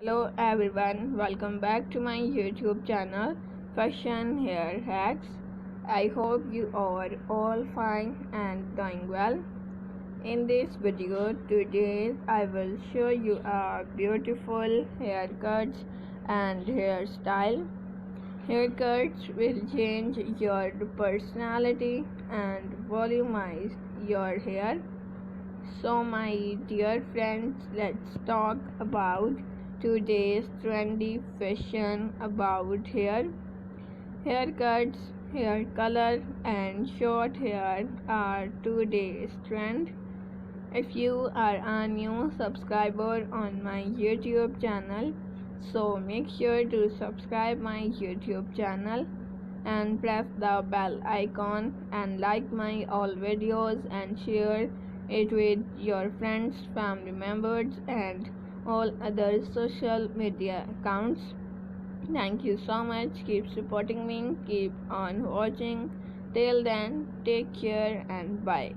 Hello everyone, welcome back to my YouTube channel Fashion Hair Hacks. I hope you are all fine and doing well. In this video today I will show you a beautiful haircuts and hairstyle. Haircuts will change your personality and volumize your hair. So my dear friends, let's talk about today's trendy fashion about hair. Haircuts, hair color and short hair are today's trend. If you are a new subscriber on my YouTube channel, so make sure to subscribe my YouTube channel and press the bell icon and like my all videos and share it with your friends, family members and all other social media accounts. Thank you so much. Keep supporting me. Keep on watching. Till then, take care and bye.